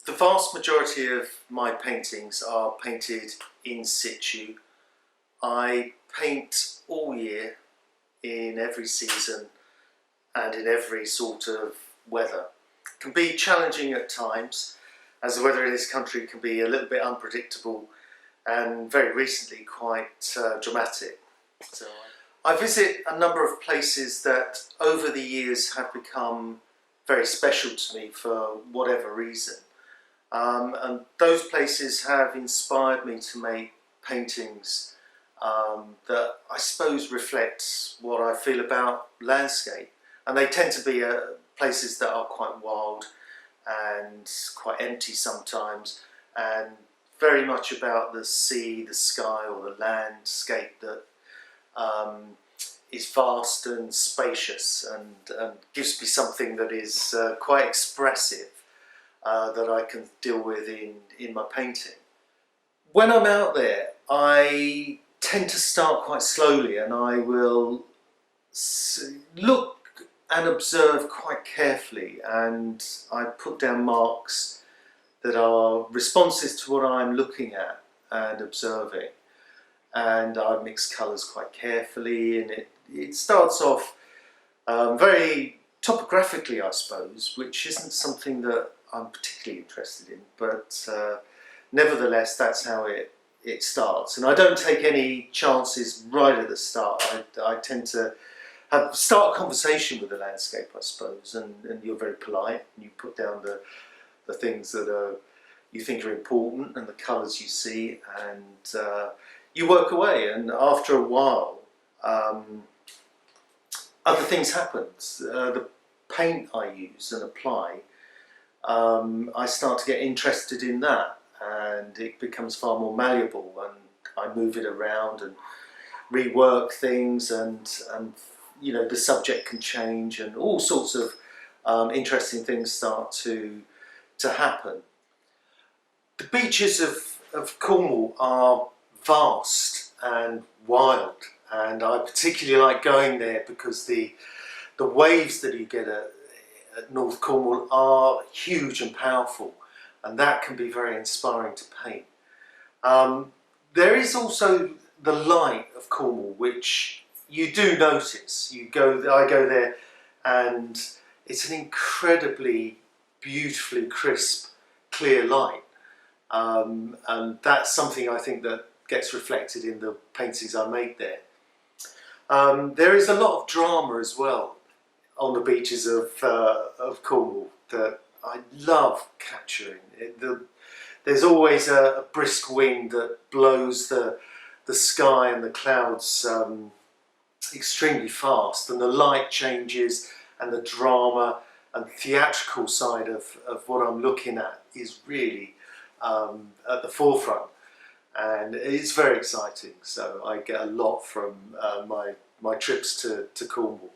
The vast majority of my paintings are painted in situ. I paint all year, in every season and in every sort of weather. It can be challenging at times, as the weather in this country can be a little bit unpredictable and very recently quite dramatic. So I visit a number of places that over the years have become very special to me for whatever reason. And those places have inspired me to make paintings that I suppose reflect what I feel about landscape. And they tend to be places that are quite wild and quite empty sometimes, and very much about the sea, the sky, or the landscape that is vast and spacious and gives me something that is quite expressive that I can deal with in my painting. When I'm out there, I tend to start quite slowly, and I will look and observe quite carefully, and I put down marks that are responses to what I'm looking at and observing, and I mix colours quite carefully, and it starts off very topographically, I suppose, which isn't something that I'm particularly interested in, but nevertheless that's how it starts. And I don't take any chances right at the start. I tend to start a conversation with the landscape, I suppose, and you're very polite, and you put down the things that you think are important and the colours you see, and you work away, and after a while other things happen. The paint I use and apply, I start to get interested in that, and it becomes far more malleable, and I move it around and rework things, and you know, the subject can change, and all sorts of interesting things start to happen. The beaches of Cornwall are vast and wild, and I particularly like going there because the waves that you get at North Cornwall are huge and powerful, and that can be very inspiring to paint. There is also the light of Cornwall, which you do notice. I go there, and it's an incredibly beautifully crisp, clear light, and that's something I think that gets reflected in the paintings I make there. There is a lot of drama as well on the beaches of Cornwall that I love capturing. There's always a brisk wind that blows the sky and the clouds extremely fast, and the light changes, and the drama and theatrical side of what I'm looking at is really at the forefront, and it's very exciting. So I get a lot from my trips to Cornwall.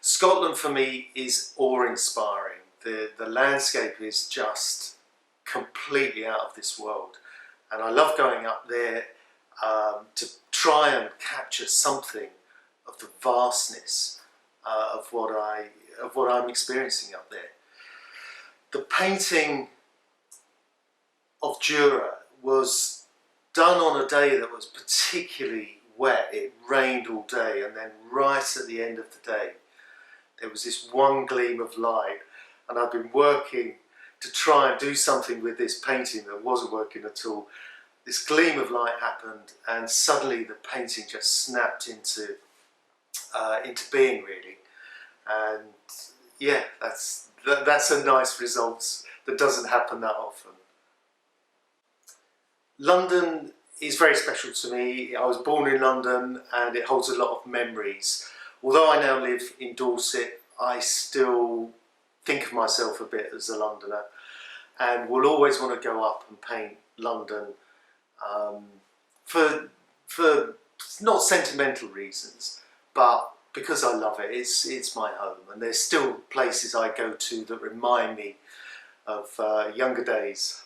Scotland for me is awe-inspiring. The landscape is just completely out of this world, and I love going up there to try and capture something of the vastness of what I'm experiencing up there. The painting of Jura was done on a day that was particularly wet. It rained all day, and then right at the end of the day there was this one gleam of light, and I've been working to try and do something with this painting that wasn't working at all. This gleam of light happened, and suddenly the painting just snapped into being, really. And yeah, that's a nice result that doesn't happen that often. London is very special to me. I was born in London, and it holds a lot of memories. Although I now live in Dorset, I still think of myself a bit as a Londoner, and will always want to go up and paint London for not sentimental reasons, but because I love it. It's my home, and there's still places I go to that remind me of younger days.